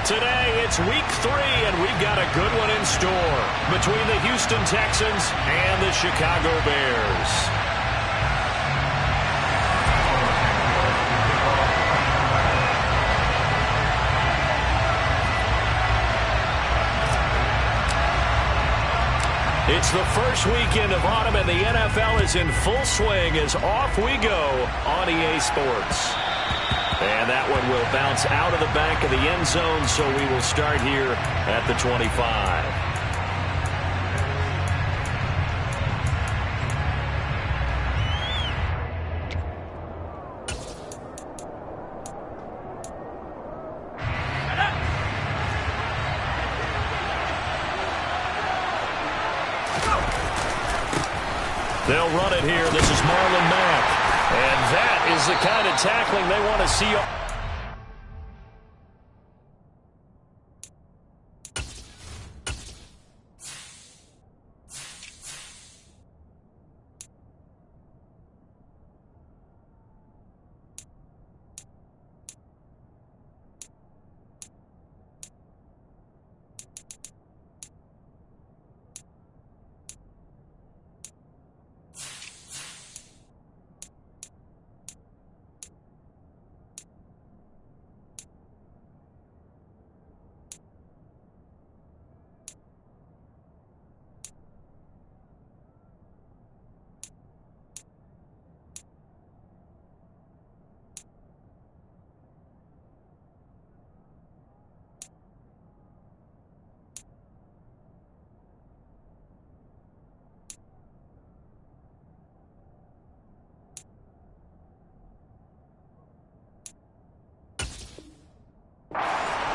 Today, it's week 3, and we've got a good one in store between the Houston Texans and the Chicago Bears. It's the first weekend of autumn, and the NFL is in full swing as off we go on EA Sports. And that one will bounce out of the back of the end zone, so we will start here at the 25. They'll run it here. This is Marlon Mack. And that is the kind of tackling they want to see.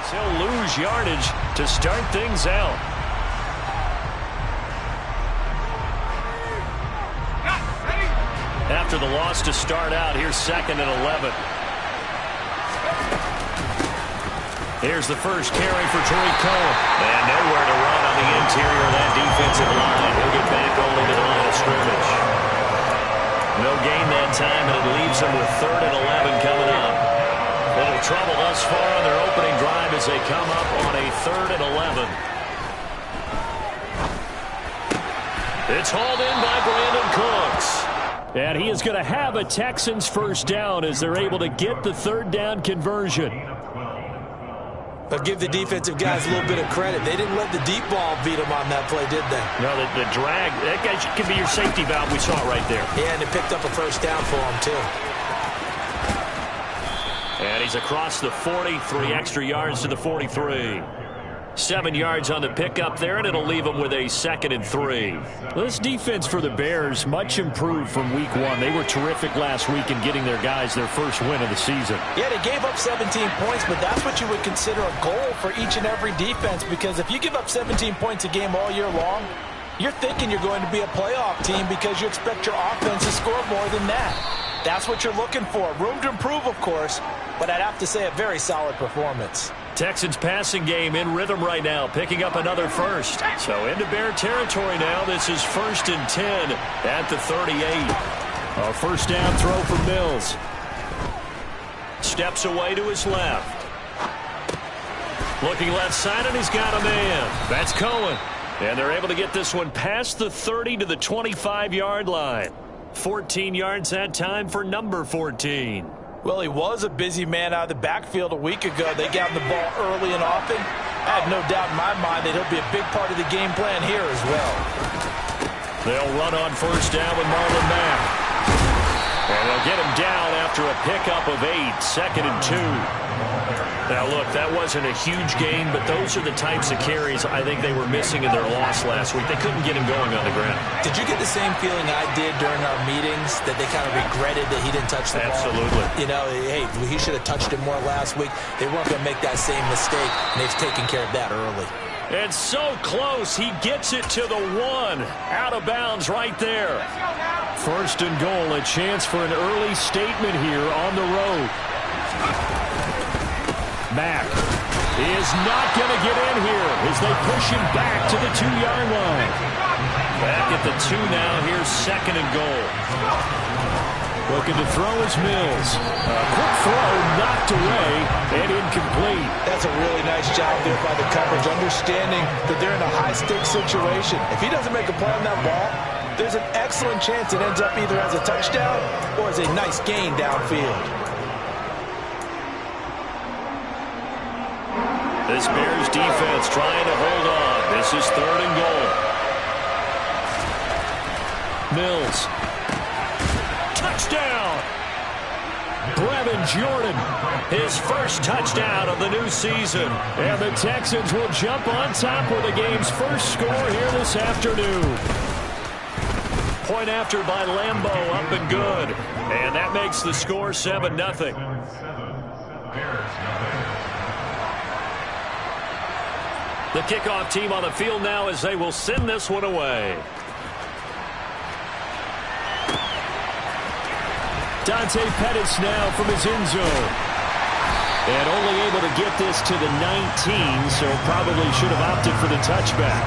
He'll lose yardage to start things out. After the loss to start out, here's 2nd and 11. Here's the first carry for Tariq Cohen. And nowhere to run on the interior of that defensive line. He'll get back only to the line of scrimmage. No gain that time, and it leaves him with 3rd and 11 coming up. Little trouble thus far on their opening drive as they come up on a 3rd and 11. It's hauled in by Brandon Cooks. And he is going to have a Texans first down as they're able to get the 3rd down conversion. But give the defensive guys a little bit of credit. They didn't let the deep ball beat them on that play, did they? No, the drag, that guy can be your safety valve. We saw it right there. Yeah, and it picked up a first down for him, too. And he's across the 40, 3 extra yards to the 43. 7 yards on the pickup there, and it'll leave him with a 2nd and 3. This defense for the Bears, much improved from week 1. They were terrific last week in getting their guys their first win of the season. Yeah, they gave up 17 points, but that's what you would consider a goal for each and every defense, because if you give up 17 points a game all year long, you're thinking you're going to be a playoff team because you expect your offense to score more than that. That's what you're looking for. Room to improve, of course, but I'd have to say a very solid performance. Texans passing game in rhythm right now, picking up another first. So into Bear territory now. This is 1st and 10 at the 38. A first down throw for Mills. Steps away to his left. Looking left side, and he's got a man. That's Cohen. And they're able to get this one past the 30 to the 25-yard line. 14 yards that time for number 14. Well, he was a busy man out of the backfield a week ago. They got him the ball early and often. I have no doubt in my mind that he'll be a big part of the game plan here as well. They'll run on first down with Marlon Mack. And they'll get him down after a pickup of 8, 2nd and 2. Now, look, that wasn't a huge gain, but those are the types of carries I think they were missing in their loss last week. They couldn't get him going on the ground. Did you get the same feeling I did during our meetings, that they kind of regretted that he didn't touch the ball? Absolutely. You know, hey, he should have touched it more last week. They weren't going to make that same mistake, and they've taken care of that early. And so close, he gets it to the 1. Out of bounds right there. 1st and goal, a chance for an early statement here on the road. Mack is not going to get in here as they push him back to the 2-yard line. Back at the 2 now. Here's 2nd and goal. Looking to throw is Mills. A quick throw knocked away and incomplete. That's a really nice job there by the coverage, understanding that they're in a high-stakes situation. If he doesn't make a play on that ball, there's an excellent chance it ends up either as a touchdown or as a nice gain downfield. This Bears defense trying to hold on. This is 3rd and goal. Mills. Touchdown! Brevin Jordan. His first touchdown of the new season. And the Texans will jump on top with the game's first score here this afternoon. Point after by Lambeau, up and good. And that makes the score 7-0. The kickoff team on the field now as they will send this one away. Dante Pettis now from his end zone. And only able to get this to the 19, so probably should have opted for the touchback.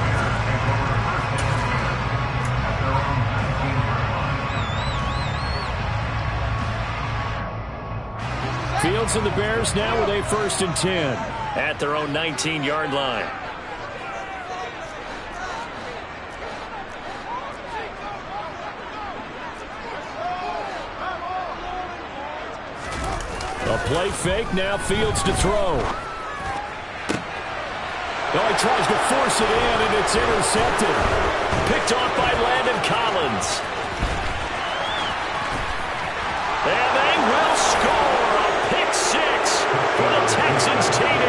Fields and the Bears now with a 1st and 10. At their own 19-yard line. A play fake, now Fields to throw. Oh, he tries to force it in, and it's intercepted. Picked off by Landon Collins. And they will score a pick 6 for the Texans TD.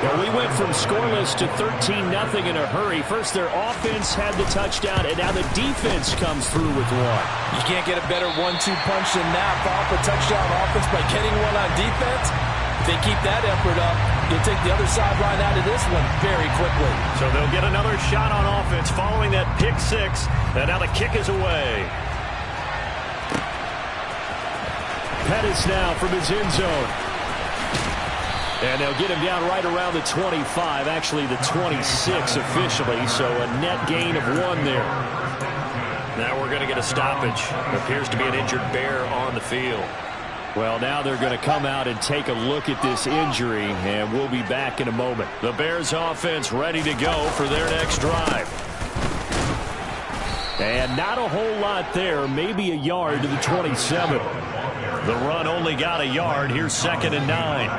Well, we went from scoreless to 13-0 in a hurry. First, their offense had the touchdown, and now the defense comes through with one. You can't get a better 1-2 punch than that. Off a touchdown offense by getting one on defense. If they keep that effort up, you'll take the other sideline out of this one very quickly. So they'll get another shot on offense following that pick 6, and now the kick is away. Pettis now from his end zone. And they'll get him down right around the 25, actually the 26 officially, so a net gain of 1 there. Now we're going to get a stoppage. Appears to be an injured Bear on the field. Well, now they're going to come out and take a look at this injury, and we'll be back in a moment. The Bears offense ready to go for their next drive. And not a whole lot there, maybe a yard to the 27. The run only got a yard. Here's 2nd and 9.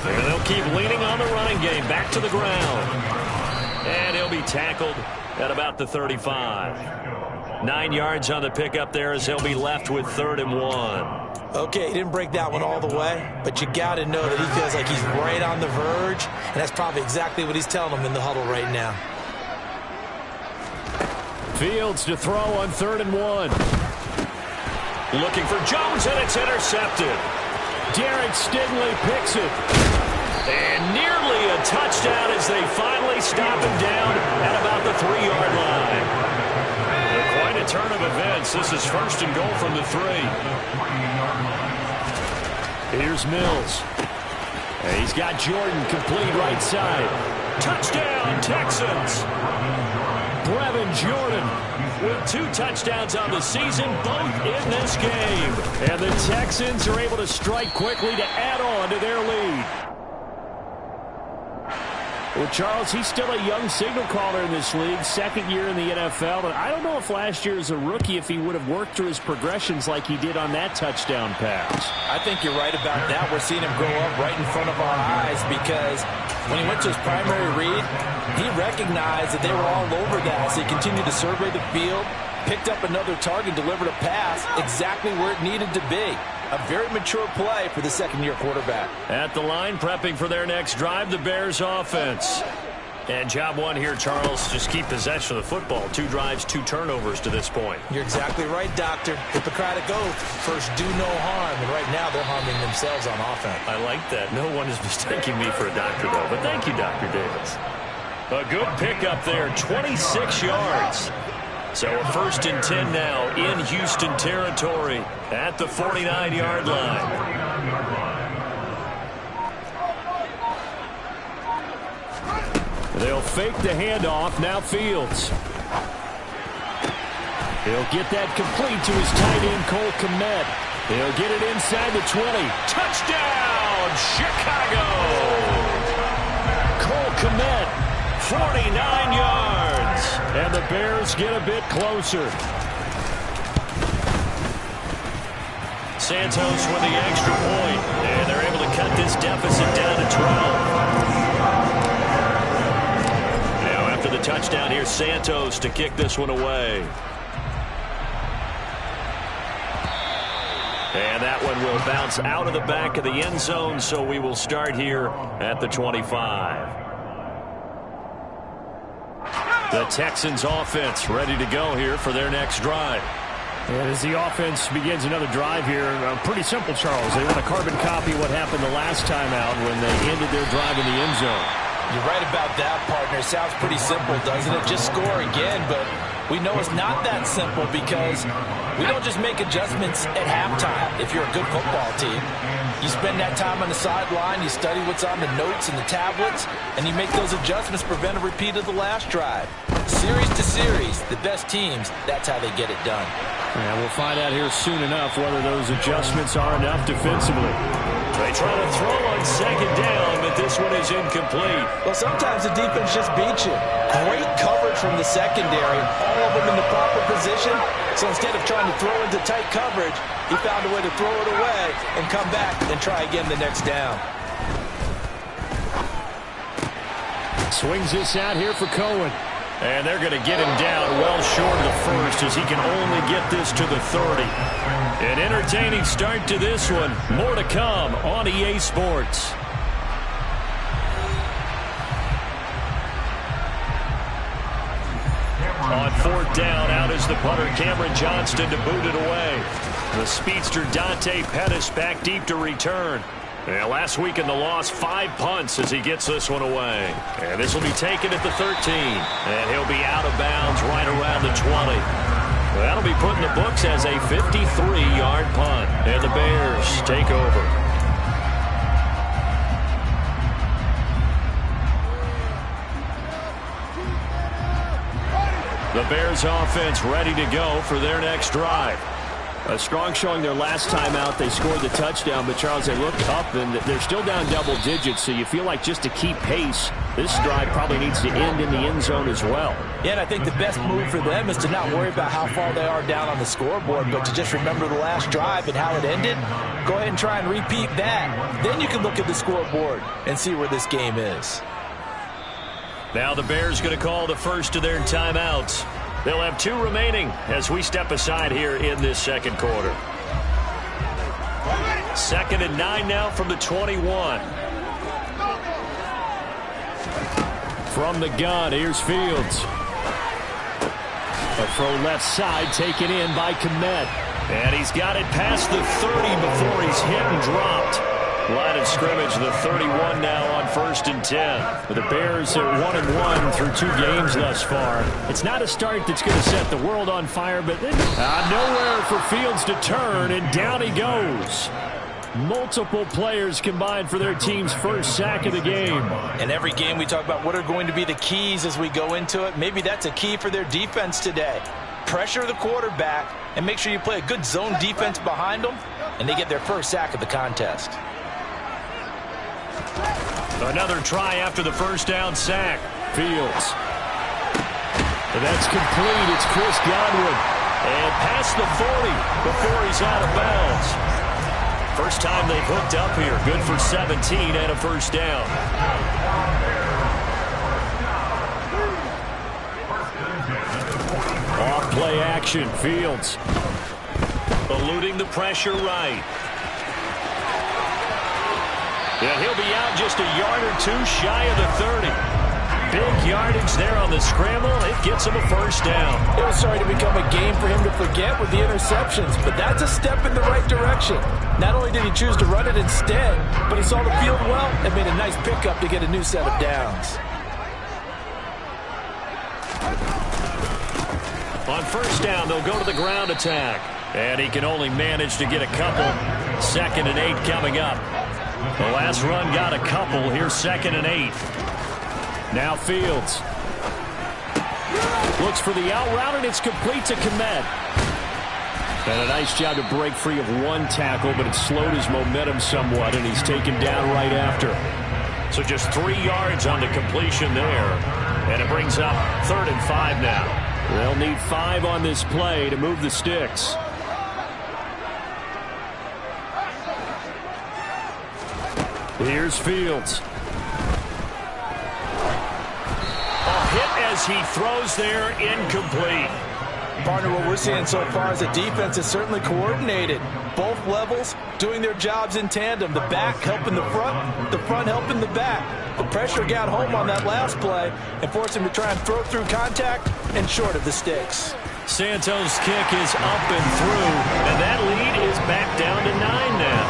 And they'll keep leaning on the running game. Back to the ground. And he'll be tackled at about the 35. 9 yards on the pickup there as he'll be left with 3rd and 1. Okay, he didn't break that one all the way, but you got to know that he feels like he's right on the verge, and that's probably exactly what he's telling them in the huddle right now. Fields to throw on 3rd and 1. Looking for Jones, and it's intercepted. Derek Stingley picks it. And nearly a touchdown as they finally stop him down at about the 3-yard line. Quite a turn of events. This is 1st and goal from the 3. Here's Mills. And he's got Jordan complete right side. Touchdown, Texans. Brevin Jordan with 2 touchdowns on the season, both in this game. And the Texans are able to strike quickly to add on to their lead. Well, Charles, he's still a young signal caller in this league, 2nd year in the NFL. And I don't know if last year as a rookie, if he would have worked through his progressions like he did on that touchdown pass. I think you're right about that. We're seeing him grow up right in front of our eyes because when he went to his primary read, he recognized that they were all over that. So he continued to survey the field, picked up another target, delivered a pass exactly where it needed to be. A very mature play for the 2nd-year quarterback. At the line, prepping for their next drive, the Bears offense. And job 1 here, Charles, just keep possession of the football. 2 drives, 2 turnovers to this point. You're exactly right, Doctor. Hippocratic oath. First, do no harm. And right now, they're harming themselves on offense. I like that. No one is mistaking me for a doctor, though. But thank you, Dr. Davis. A good pickup there, 26 yards. So a 1st and 10 now in Houston territory at the 49-yard line. They'll fake the handoff. Now Fields. He'll get that complete to his tight end, Cole Kmet. He'll get it inside the 20. Touchdown, Chicago! Cole Kmet, 49 yards. And the Bears get a bit closer. Santos with the extra point, and they're able to cut this deficit down to 12. Now after the touchdown, here's Santos to kick this one away. And that one will bounce out of the back of the end zone, so we will start here at the 25. The Texans offense ready to go here for their next drive. And as the offense begins another drive here, pretty simple, Charles. They want to carbon copy what happened the last time out when they ended their drive in the end zone. You're right about that, partner. Sounds pretty simple, doesn't it? Just score again, but we know it's not that simple because we don't just make adjustments at halftime if you're a good football team. You spend that time on the sideline, you study what's on the notes and the tablets, and you make those adjustments, prevent a repeat of the last drive. Series to series, the best teams, that's how they get it done. And we'll find out here soon enough whether those adjustments are enough defensively. They try to throw on second down, but this one is incomplete. Well, sometimes the defense just beats you. Great coverage from the secondary, all of them in the proper position. So instead of trying to throw into tight coverage, he found a way to throw it away and come back and try again the next down. Swings this out here for Cohen. And they're going to get him down well short of the first as he can only get this to the 30. An entertaining start to this one. More to come on EA Sports. On fourth down, out is the punter, Cameron Johnston, to boot it away. The speedster Dante Pettis back deep to return. Yeah, last week in the loss, 5 punts as he gets this one away. And this will be taken at the 13. And he'll be out of bounds right around the 20. That'll be put in the books as a 53-yard punt. And the Bears take over. The Bears offense ready to go for their next drive. A strong showing their last time out. They scored the touchdown, but Charles, they look up and they're still down double digits, so you feel like just to keep pace, this drive probably needs to end in the end zone as well. Yeah, and I think the best move for them is to not worry about how far they are down on the scoreboard, but to just remember the last drive and how it ended. Go ahead and try and repeat that. Then you can look at the scoreboard and see where this game is. Now the Bears going to call the first of their timeouts. They'll have 2 remaining as we step aside here in this second quarter. 2nd and 9 now from the 21. From the gun, here's Fields. A throw left side taken in by Kmet. And he's got it past the 30 before he's hit and dropped. Line of scrimmage, the 31 now on 1st and 10. The Bears are 1-1 through 2 games thus far. It's not a start that's going to set the world on fire, but nowhere for Fields to turn, and down he goes. Multiple players combined for their team's first sack of the game. And every game we talk about what are going to be the keys as we go into it. Maybe that's a key for their defense today. Pressure the quarterback and make sure you play a good zone defense behind them, and they get their first sack of the contest. Another try after the first down sack. Fields. That's complete. It's Chris Godwin. And past the 40 before he's out of bounds. First time they've hooked up here. Good for 17 and a first down. Off play action. Fields. Eluding the pressure right. Yeah, he'll be out just a yard or 2 shy of the 30. Big yardage there on the scramble. It gets him a first down. It was starting to become a game for him to forget with the interceptions, but that's a step in the right direction. Not only did he choose to run it instead, but he saw the field well and made a nice pickup to get a new set of downs. On first down, they'll go to the ground attack. And he can only manage to get a couple. 2nd and 8 coming up. The last run got a couple. Here's 2nd and 8. Now Fields. Looks for the out route, and it's complete to Kmet. And a nice job to break free of one tackle, but it slowed his momentum somewhat, and he's taken down right after. So just 3 yards on the completion there. And it brings up 3rd and 5 now. They'll need 5 on this play to move the sticks. Here's Fields. A hit as he throws there, incomplete. Partner, what we're seeing so far is the defense is certainly coordinated. Both levels doing their jobs in tandem. The back helping the front helping the back. The pressure got home on that last play and forced him to try and throw through contact and short of the sticks. Santos' kick is up and through, and that lead is back down to 9 now.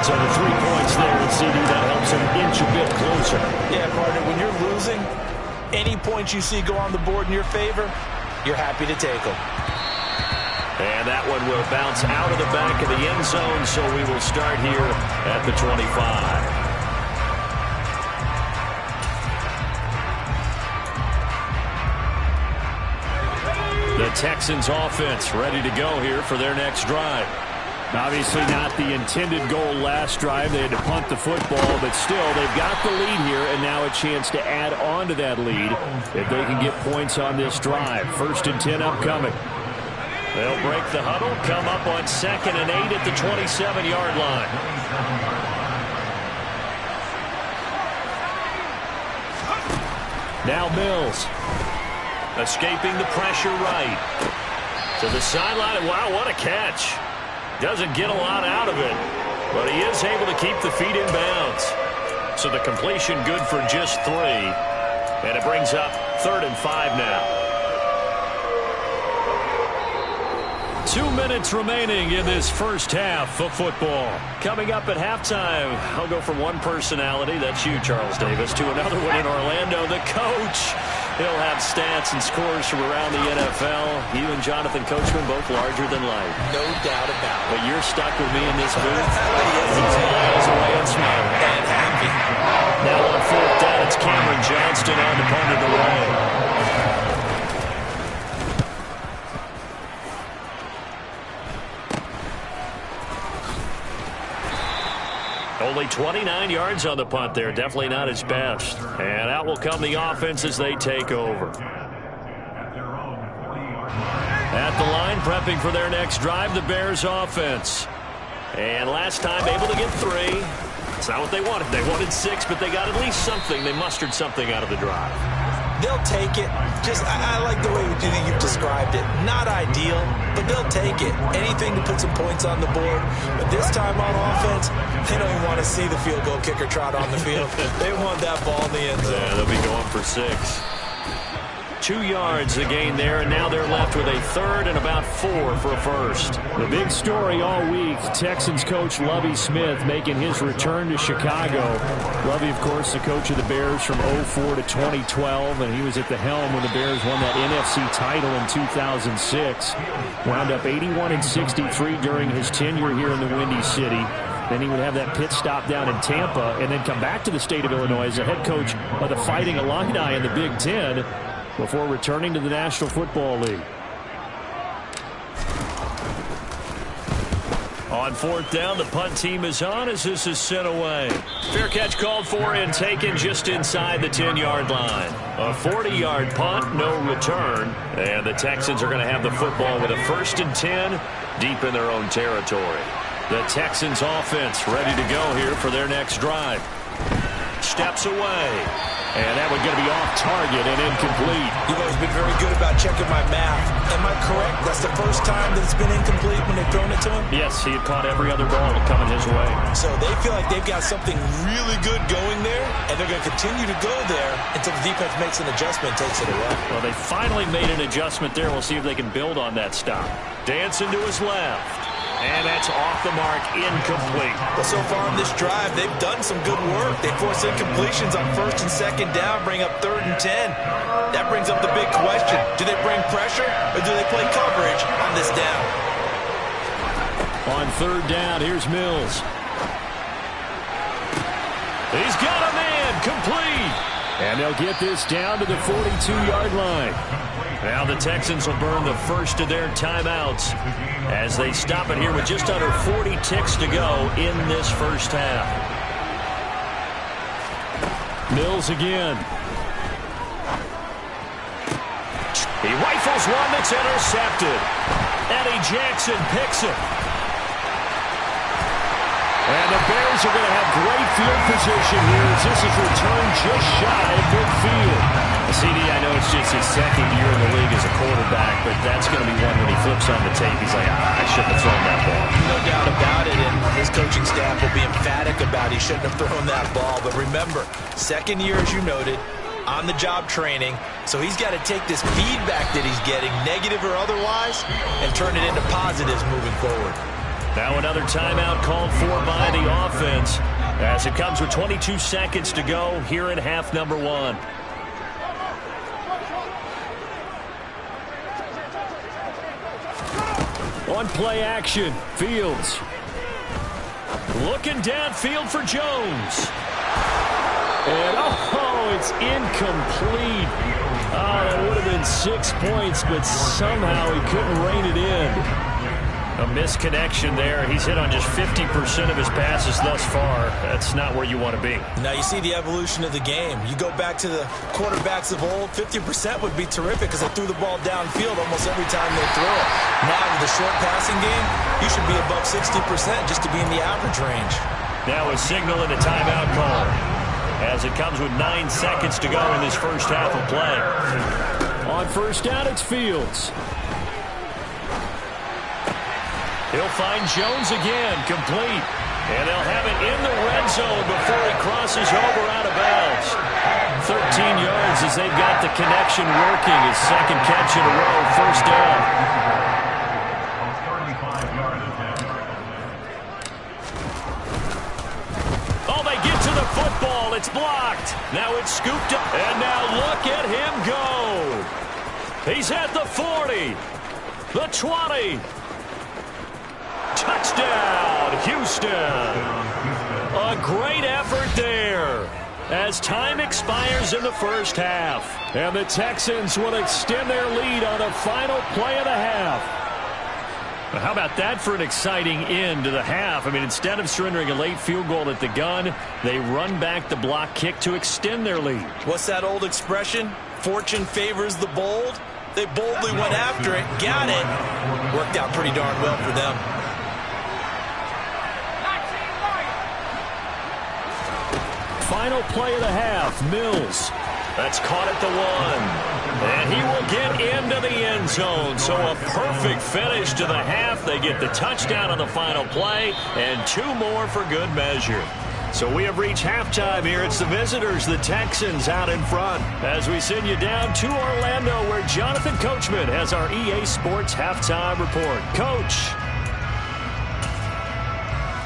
So the 3 points there at CD, that helps him inch a bit closer. Yeah, partner, when you're losing, any points you see go on the board in your favor, you're happy to take them. And that one will bounce out of the back of the end zone, so we will start here at the 25. The Texans offense ready to go here for their next drive. Obviously not the intended goal last drive. They had to punt the football, but still they've got the lead here, and now a chance to add on to that lead if they can get points on this drive. 1st and 10 upcoming. They'll break the huddle, come up on 2nd and 8 at the 27-yard line. Now Mills. Escaping the pressure right. To the sideline. Wow, what a catch. Doesn't get a lot out of it, but he is able to keep the feet in bounds. So the completion good for just 3. And it brings up 3rd and 5 now. 2 minutes remaining in this first half of football. Coming up at halftime, I'll go from one personality, that's you, Charles Davis, to another one in Orlando, the coach. He'll have stats and scores from around the NFL. You and Jonathan Coachman both larger than life. No doubt about it. But you're stuck with me in this booth. He's miles away and smiling. And happy. Now on 4th down, it's Cameron Johnston on the punt of the way. Only 29 yards on the punt there. Definitely not his best. And out will come the offense as they take over. At the line, prepping for their next drive, the Bears offense. And last time able to get 3. It's not what they wanted. They wanted 6, but they got at least something. They mustered something out of the drive. They'll take it. I like the way you've described it. Not ideal, but they'll take it. Anything to put some points on the board. But this time on offense, they don't even want to see the field goal kicker trot on the field. They want that ball in the end zone. Yeah, they'll be going for 6. 2 yards the gain there, and now they're left with a 3rd and about 4 for a first. The big story all week, Texans coach Lovie Smith making his return to Chicago. Lovie, of course, the coach of the Bears from 2004 to 2012, and he was at the helm when the Bears won that NFC title in 2006. Wound up 81-63 during his tenure here in the Windy City. Then he would have that pit stop down in Tampa and then come back to the state of Illinois as the head coach of the Fighting Illini in the Big Ten before returning to the National Football League. On 4th down, the punt team is on as this is sent away. Fair catch called for and taken just inside the 10-yard line. A 40-yard punt, no return. And the Texans are going to have the football with a 1st and 10 deep in their own territory. The Texans offense ready to go here for their next drive. Steps away. And that one going to be off target and incomplete. You've always been very good about checking my math. Am I correct? That's the first time that it's been incomplete when they've thrown it to him? Yes, he had caught every other ball coming his way. So they feel like they've got something really good going there, and they're going to continue to go there until the defense makes an adjustment and takes it away. Well, they finally made an adjustment there. We'll see if they can build on that stop. Dancing to his left. And that's off the mark, incomplete. But so far on this drive, they've done some good work. They force incompletions on 1st and 2nd down, bring up 3rd and 10. That brings up the big question. Do they bring pressure or do they play coverage on this down? On 3rd down, here's Mills. He's got a man, complete. And they'll get this down to the 42-yard line. Now the Texans will burn the first of their timeouts as they stop it here with just under 40 ticks to go in this first half. Mills again. He rifles one that's intercepted. Eddie Jackson picks it. And the Bears are going to have great field position here as this is returned just shy of midfield. CD, I know it's just his second year in the league as a quarterback, but that's going to be one when he flips on the tape. He's like, I shouldn't have thrown that ball. No doubt about it, and his coaching staff will be emphatic about he shouldn't have thrown that ball. But remember, second year, as you noted, on-the-job training, so he's got to take this feedback that he's getting, negative or otherwise, and turn it into positives moving forward. Now another timeout called for by the offense as it comes with 22 seconds to go here in half number one. On play action, Fields. Looking downfield for Jones. And, oh, it's incomplete. Oh, that would have been 6 points, but somehow he couldn't rein it in. A misconnection there. He's hit on just 50% of his passes thus far. That's not where you want to be. Now you see the evolution of the game. You go back to the quarterbacks of old, 50% would be terrific because they threw the ball downfield almost every time they throw it. Now with the short passing game, you should be above 60% just to be in the average range. Now a signal and a timeout call as it comes with 9 seconds to go in this first half of play. On first down, it's Fields. He'll find Jones again, complete. And they'll have it in the red zone before he crosses over out of bounds. 13 yards as they've got the connection working. His second catch in a row, first down. Oh, they get to the football. It's blocked. Now it's scooped up. And now look at him go. He's at the 40, the 20. Touchdown, Houston. A great effort there as time expires in the first half. And the Texans will extend their lead on the final play of the half. How about that for an exciting end to the half? I mean, instead of surrendering a late field goal at the gun, they run back the block kick to extend their lead. What's that old expression? Fortune favors the bold. They boldly went after it, got it. Worked out pretty darn well for them. Final play of the half, Mills. That's caught at the 1. And he will get into the end zone. So a perfect finish to the half. They get the touchdown on the final play and 2 more for good measure. So we have reached halftime here. It's the visitors, the Texans, out in front. As we send you down to Orlando, where Jonathan Coachman has our EA Sports halftime report. Coach.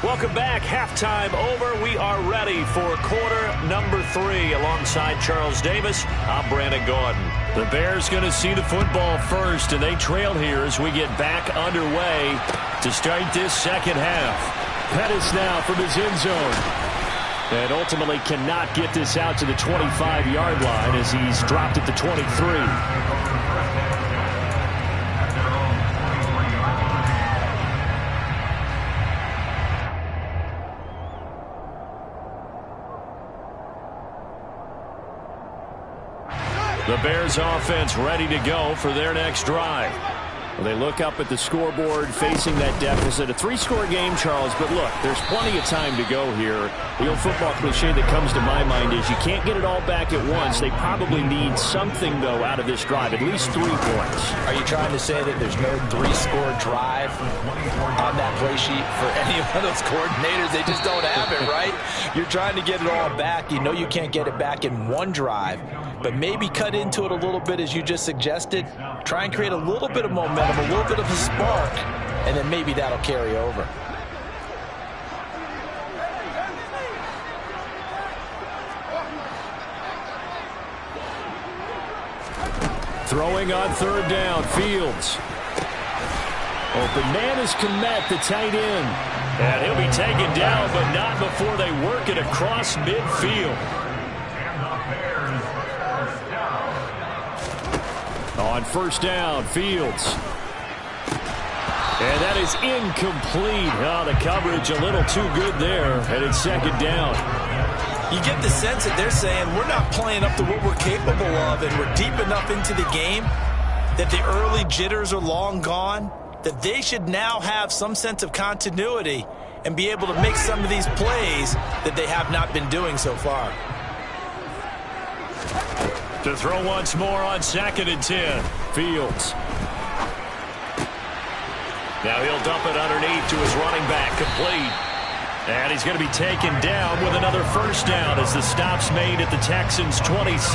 Welcome back. Halftime over. We are ready for quarter number 3. Alongside Charles Davis, I'm Brandon Gordon. The Bears going to see the football first, and they trail here as we get back underway to start this second half. Pettis now from his end zone. And ultimately cannot get this out to the 25-yard line as he's dropped at the 23. The Bears offense ready to go for their next drive. Well, they look up at the scoreboard facing that deficit. A 3-score game, Charles, but look, there's plenty of time to go here. The old football cliche that comes to my mind is you can't get it all back at once. They probably need something, though, out of this drive, at least 3 points. Are you trying to say that there's no 3-score drive on that play sheet for any of those coordinators? They just don't have it, right? You're trying to get it all back. You know you can't get it back in one drive, but maybe cut into it a little bit as you just suggested. Try and create a little bit of momentum, a little bit of a spark, and then maybe that'll carry over. Throwing on third down, Fields. Open man is Kmet, the tight end. And he'll be taken down, but not before they work it across midfield. On first down, Fields. And that is incomplete. Oh, the coverage a little too good there, and it's second down. You get the sense that they're saying we're not playing up to what we're capable of, and we're deep enough into the game that the early jitters are long gone, that they should now have some sense of continuity and be able to make some of these plays that they have not been doing so far. To throw once more on 2nd and 10. Fields. Now he'll dump it underneath to his running back, complete. And he's going to be taken down with another first down as the stop's made at the Texans' 26.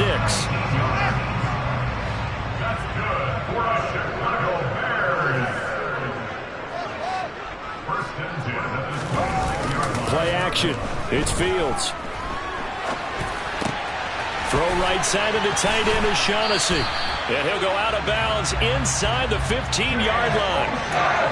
Play action. It's Fields. Throw right side of the tight end is Shaughnessy. And he'll go out of bounds inside the 15-yard line.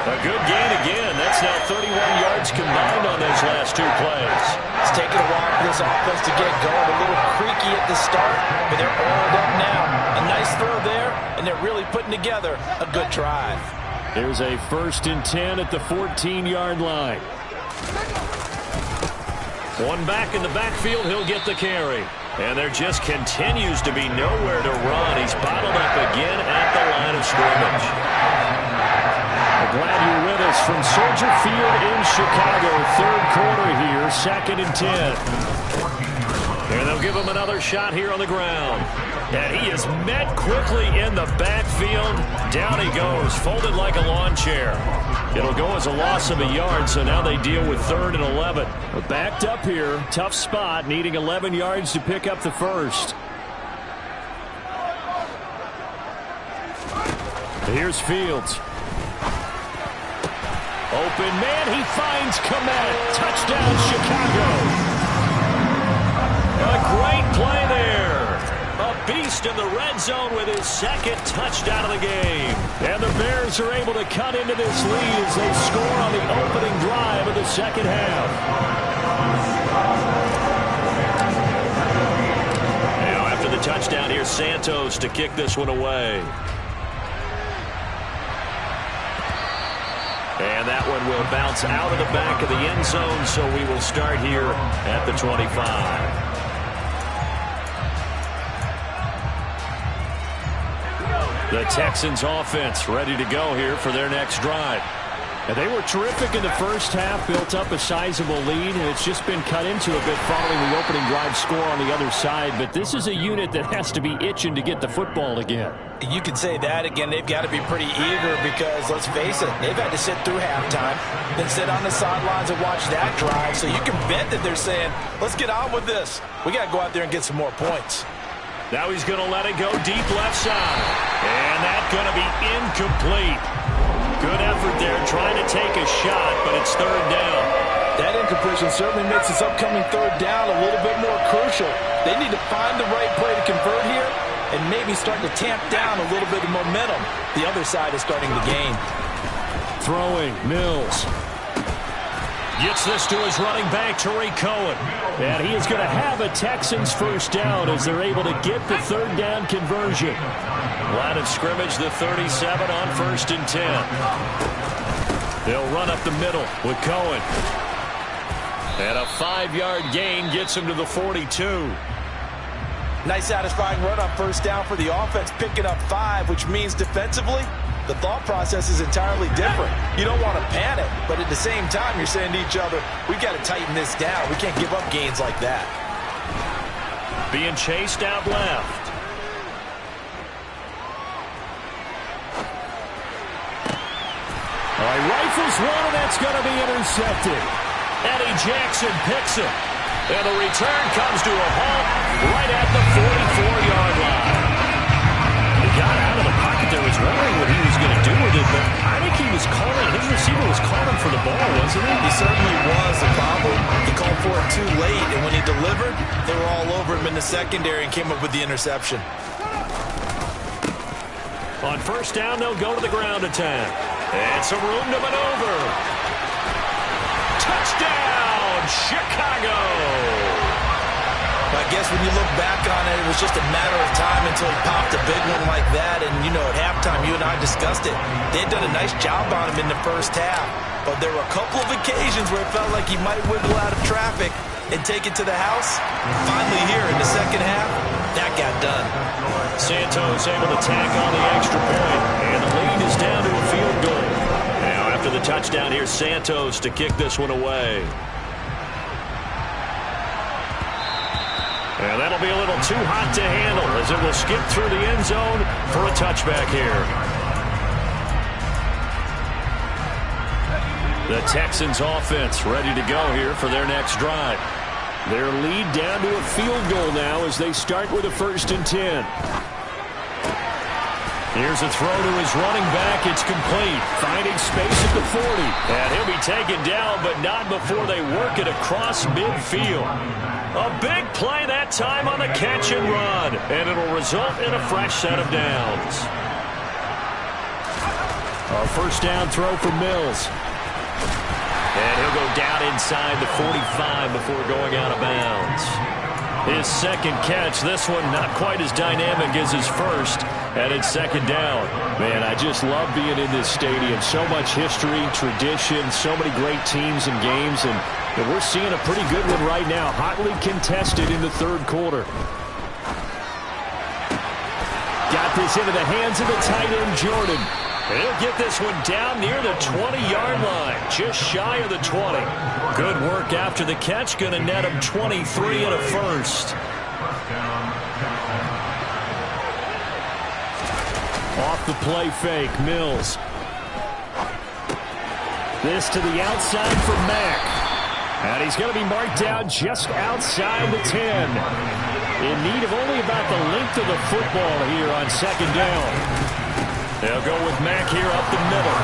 A good gain again. That's now 31 yards combined on those last two plays. It's taken a while for this offense to get going. A little creaky at the start, but they're oiled up now. A nice throw there, and they're really putting together a good drive. Here's a 1st and 10 at the 14-yard line. One back in the backfield, he'll get the carry. And there just continues to be nowhere to run. He's bottled up again at the line of scrimmage. We're glad you're with us from Soldier Field in Chicago. 3rd quarter here, 2nd and 10. And they'll give him another shot here on the ground. And he is met quickly in the backfield. Down he goes, folded like a lawn chair. It'll go as a loss of a yard, so now they deal with 3rd and 11. We're backed up here. Tough spot, needing 11 yards to pick up the first. Here's Fields. Open man, he finds Komet. Touchdown, Chicago. A great play there. A beast in the red zone with his 2nd touchdown of the game. And the Bears are able to cut into this lead as they score on the opening drive of the 2nd half. Now after the touchdown, here's Santos to kick this one away. And that one will bounce out of the back of the end zone, so we will start here at the 25. The Texans offense ready to go here for their next drive. And they were terrific in the first half, built up a sizable lead, and it's just been cut into a bit following the opening drive score on the other side. But this is a unit that has to be itching to get the football again. You can say that again. They've got to be pretty eager because, let's face it, they've had to sit through halftime, then sit on the sidelines and watch that drive. So you can bet that they're saying, let's get on with this. We got to go out there and get some more points. Now he's going to let it go deep left side. And that's going to be incomplete. Good effort there trying to take a shot, but it's 3rd down. That incompletion certainly makes this upcoming 3rd down a little bit more crucial. They need to find the right play to convert here and maybe start to tamp down a little bit of momentum. The other side is starting to gain. Throwing, Mills. Gets this to his running back, Tariq Cohen. And he is going to have a Texans first down as they're able to get the 3rd down conversion. Line of scrimmage, the 37 on 1st and 10. They'll run up the middle with Cohen. And a 5-yard gain gets him to the 42. Nice satisfying run on first down for the offense, picking up 5, which means defensively, the thought process is entirely different. You don't want to panic, but at the same time, you're saying to each other, we've got to tighten this down. We can't give up gains like that. Being chased out left. All right, rifles one, and that's going to be intercepted. Eddie Jackson picks it. And the return comes to a halt right at the 44-yard line. He got out of the pocket there, was wondering what he was going to do with it, but I think he was calling, his receiver was calling for the ball, wasn't he? He certainly was. The problem, he called for it too late, and when he delivered, they were all over him in the secondary and came up with the interception. On first down, they'll go to the ground attack. And some room to maneuver. Touchdown, Chicago! I guess when you look back on it, and it was just a matter of time until he popped a big one like that. And, you know, at halftime, you and I discussed it. They had done a nice job on him in the first half. But there were a couple of occasions where it felt like he might wiggle out of traffic and take it to the house. Finally here in the second half, that got done. Santos able to tack on the extra point, and the lead is down to a field goal. Now after the touchdown, here's Santos to kick this one away. And that'll be a little too hot to handle as it will skip through the end zone for a touchback here. The Texans offense ready to go here for their next drive. Their lead down to a field goal now as they start with a 1st and 10. Here's a throw to his running back. It's complete. Finding space at the 40. And he'll be taken down, but not before they work it across midfield. A big play that time on the catch and run. And it'll result in a fresh set of downs. A 1st down throw for Mills. And he'll go down inside the 45 before going out of bounds. His 2nd catch, this one not quite as dynamic as his first, and it's 2nd down. Man, I just love being in this stadium. So much history, tradition, so many great teams and games, and we're seeing a pretty good one right now, hotly contested in the 3rd quarter. Got this into the hands of the tight end, Jordan. And he'll get this one down near the 20-yard line, just shy of the 20. Good work after the catch, going to net him 23 and a 1st. Off the play fake, Mills. This to the outside for Mack. And he's going to be marked down just outside the 10. In need of only about the length of the football here on 2nd down. They'll go with Mack here up the middle.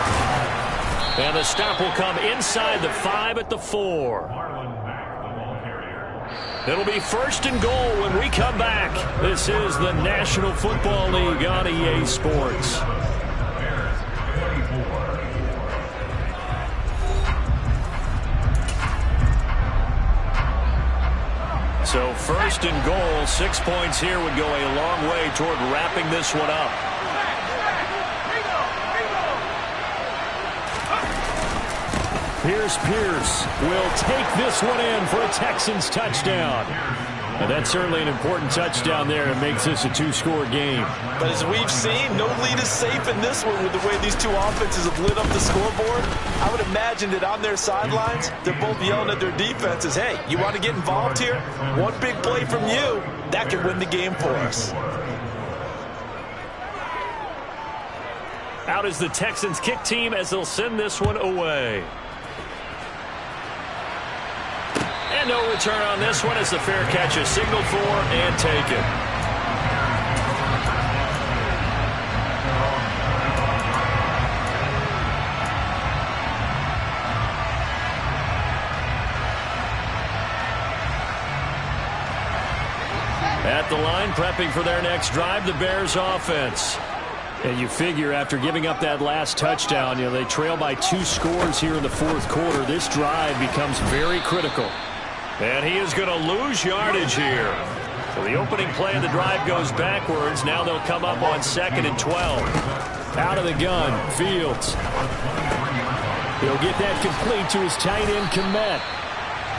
And the stop will come inside the 5 at the 4. It'll be 1st and goal when we come back. This is the National Football League on EA Sports. So 1st and goal, 6 points here would go a long way toward wrapping this one up. Here's Pierce. Will take this one in for a Texans touchdown. And that's certainly an important touchdown there. It makes this a 2-score game. But as we've seen, no lead is safe in this one with the way these two offenses have lit up the scoreboard. I would imagine that on their sidelines, they're both yelling at their defenses, hey, you want to get involved here? One big play from you, that could win the game for us. Out is the Texans kick team as they'll send this one away. And no return on this one as the fair catch is signaled for and taken. At the line, prepping for their next drive, the Bears offense. And you figure after giving up that last touchdown, they trail by 2 scores here in the 4th quarter. This drive becomes very critical. And he is going to lose yardage here. So the opening play of the drive goes backwards. Now they'll come up on 2nd and 12. Out of the gun, Fields. He'll get that complete to his tight end, Kmet.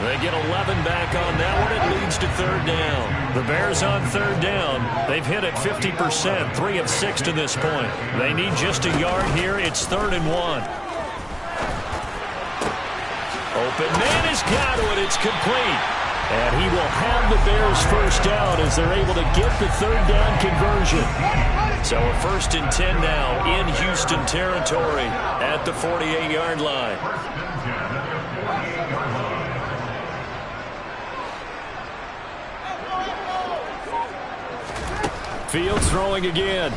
They get 11 back on that one. It leads to 3rd down. The Bears on 3rd down. They've hit it 50%, 3 of 6 to this point. They need just a yard here. It's 3rd and 1. Open man has got to it. It's complete. And he will have the Bears 1st down as they're able to get the 3rd down conversion. So a 1st and 10 now in Houston territory at the 48-yard line. Fields throwing again.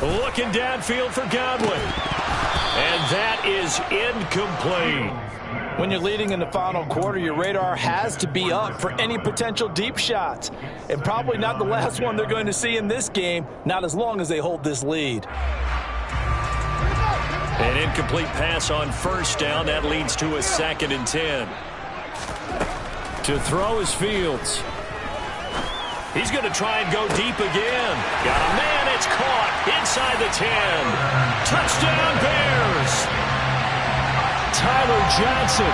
Looking downfield for Godwin. And that is incomplete. When you're leading in the final quarter, your radar has to be up for any potential deep shots. And probably not the last one they're going to see in this game, not as long as they hold this lead. An incomplete pass on 1st down. That leads to a 2nd and 10. To throw is Fields. He's going to try and go deep again. Got a man. It's caught inside the 10. Touchdown, Bears. Tyler Johnson.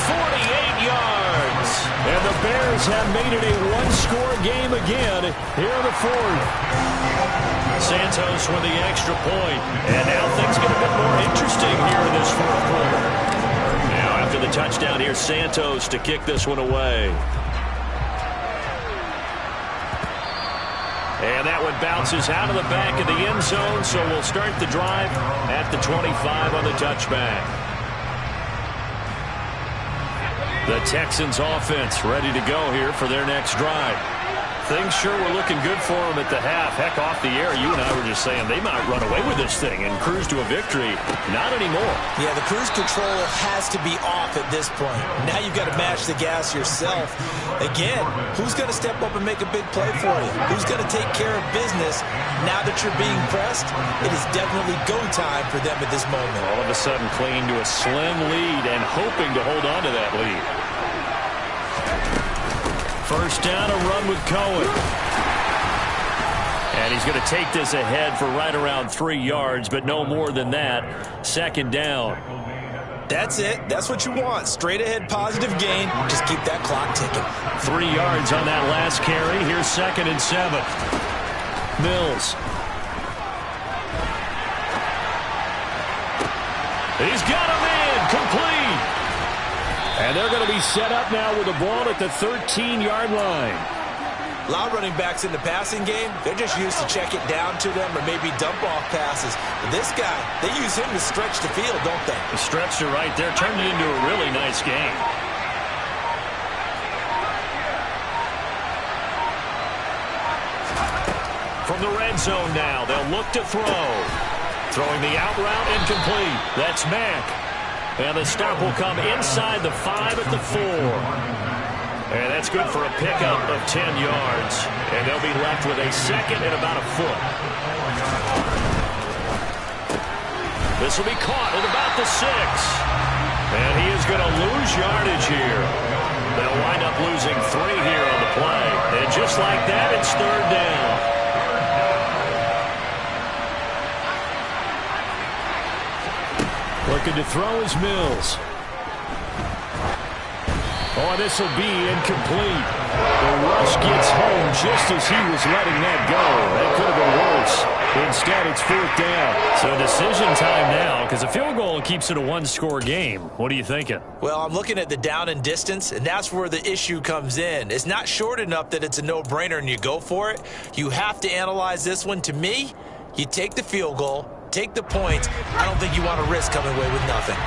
48 yards. And the Bears have made it a one-score game again here in the fourth. Santos with the extra point. And now things get a bit more interesting here in this fourth quarter. Now after the touchdown, here's Santos to kick this one away. And that one bounces out of the back of the end zone, so we'll start the drive at the 25 on the touchback. The Texans offense ready to go here for their next drive. Things sure were looking good for them at the half. Heck, off the air, you and I were just saying they might run away with this thing and cruise to a victory. Not anymore. Yeah, the cruise control has to be off at this point. Now you've got to match the gas yourself. Again, who's going to step up and make a big play for you? Who's going to take care of business now that you're being pressed? It is definitely go time for them at this moment. All of a sudden clinging to a slim lead and hoping to hold on to that lead. First down, a run with Cohen. And he's going to take this ahead for right around 3 yards, but no more than that. Second down. That's it. That's what you want. Straight ahead positive gain. Just keep that clock ticking. 3 yards on that last carry. Here's 2nd and 7. Mills. He's got a man. Complete. And they're going to be set up now with the ball at the 13-yard line. A lot of running backs in the passing game, they're just used to check it down to them or maybe dump-off passes. But this guy, they use him to stretch the field, don't they? The stretcher right there turned it into a really nice game. From the red zone now, they'll look to throw. Throwing the out route incomplete. That's Mack. And the stop will come inside the 5 at the 4. And that's good for a pickup of 10 yards. And they'll be left with a 2nd and about a foot. This will be caught at about the 6. And he is going to lose yardage here. They'll wind up losing 3 here on the play. And just like that, it's 3rd down. Looking to throw is Mills. Oh, this will be incomplete. The rush gets home just as he was letting that go. That could have been worse. Instead, it's 4th down. So decision time now, because a field goal keeps it a one-score game. What are you thinking? Well, I'm looking at the down and distance, and that's where the issue comes in. It's not short enough that it's a no-brainer and you go for it. You have to analyze this one. To me, you take the field goal, take the points. I don't think you want to risk coming away with nothing.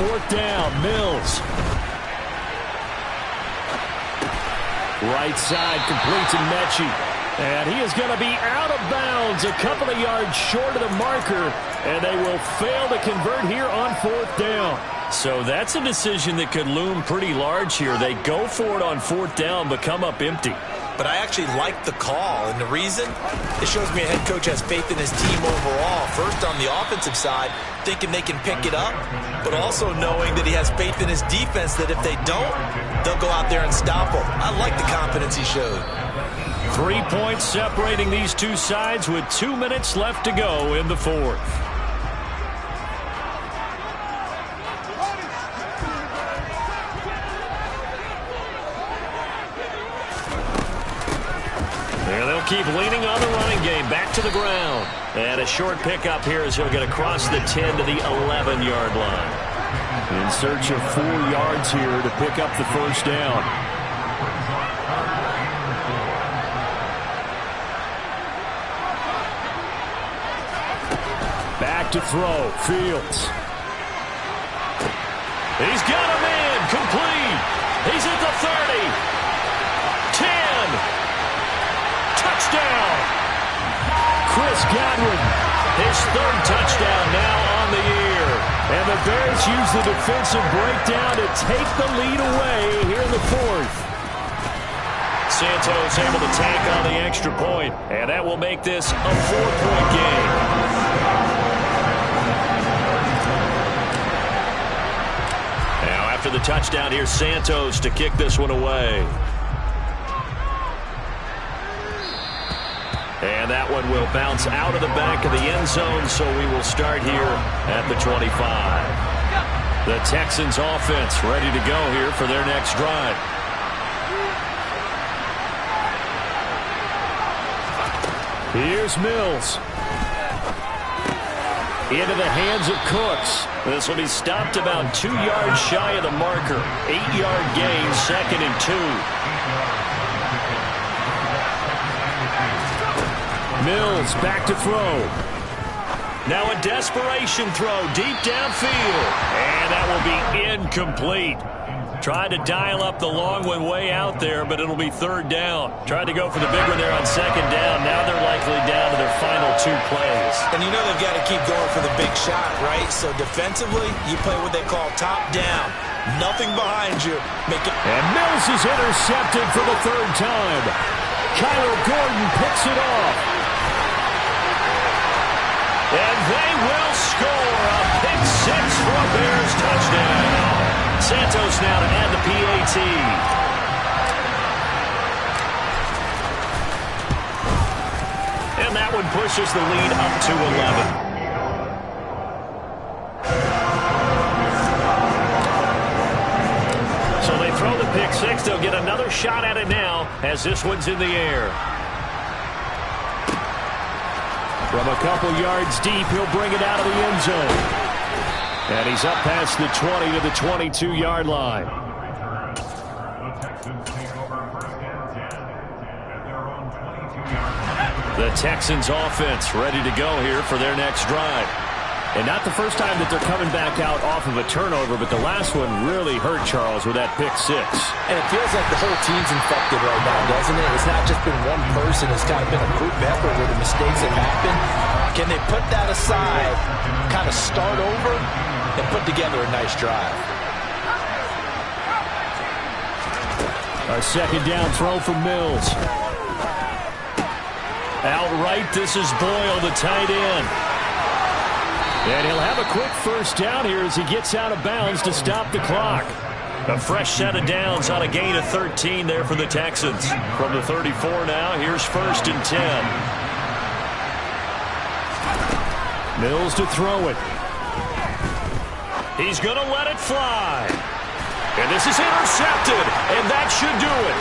Fourth down, Mills. Right side complete to Mechie. And he is going to be out of bounds a couple of yards short of the marker. And they will fail to convert here on 4th down. So that's a decision that could loom pretty large here. They go for it on 4th down, but come up empty. But I actually like the call, and the reason? It shows me a head coach has faith in his team overall. First, on the offensive side, thinking they can pick it up, but also knowing that he has faith in his defense that if they don't, they'll go out there and stop them. I like the confidence he showed. 3 points separating these two sides with 2 minutes left to go in the fourth. Keep leaning on the running game. Back to the ground. And a short pickup here as he'll get across the 10 to the 11-yard line. In search of 4 yards here to pick up the first down. Back to throw. Fields. He's got a man. Complete. He's at the 30. 10. Touchdown! Chris Godwin. His 3rd touchdown now on the year. And the Bears use the defensive breakdown to take the lead away here in the fourth. Santos able to tank on the extra point, and that will make this a 4-point game. after the touchdown. Here's Santos to kick this one away. And that one will bounce out of the back of the end zone, so we will start here at the 25. The Texans offense ready to go here for their next drive. Here's Mills. Into the hands of Cooks. This will be stopped about 2 yards shy of the marker. 8-yard gain, 2nd and 2. Mills back to throw. Now a desperation throw deep downfield. And that will be incomplete. Tried to dial up the long one way out there, but it'll be 3rd down. Tried to go for the big one there on 2nd down. Now they're likely down to their final 2 plays. And you know they've got to keep going for the big shot, right? So defensively, you play what they call top down. Nothing behind you. And Mills is intercepted for the 3rd time. Kyler Gordon picks it off. And they will score a pick 6 for a Bears touchdown. Santos now to add the PAT. And that one pushes the lead up to 11. So they throw the pick 6. They'll get another shot at it now as this one's in the air. From a couple yards deep, he'll bring it out of the end zone. And he's up past the 20 to the 22-yard line. The Texans offense ready to go here for their next drive. And not the first time that they're coming back out off of a turnover, but the last one really hurt Charles with that pick 6. And it feels like the whole team's infected right now, doesn't it? It's not just been one person. It's kind of been a group effort with the mistakes that happen. Can they put that aside, kind of start over, and put together a nice drive? A 2nd down throw from Mills. Outright, this is Boyle, the tight end. And he'll have a quick 1st down here as he gets out of bounds to stop the clock. A fresh set of downs on a gain of 13 there for the Texans. From the 34 now, here's 1st and 10. Mills to throw it. He's going to let it fly. And this is intercepted, and that should do it.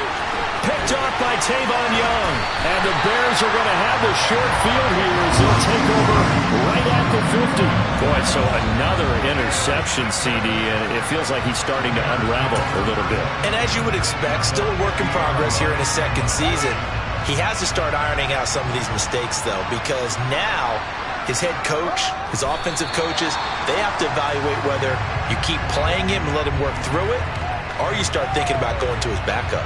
Picked off by Tavon Young. And the Bears are going to have the short field here as they'll take over right at the 50. Boy, so another interception, CD, and it feels like he's starting to unravel a little bit. And as you would expect, still a work in progress here in his 2nd season. He has to start ironing out some of these mistakes, though, because now his head coach, his offensive coaches, they have to evaluate whether you keep playing him and let him work through it, or you start thinking about going to his backup.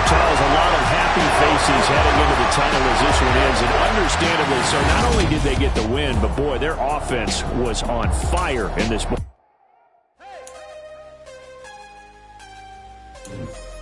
Charles, a lot of happy faces heading into the tunnel as this one ends, and understandably so. Not only did they get the win, but boy, their offense was on fire in this.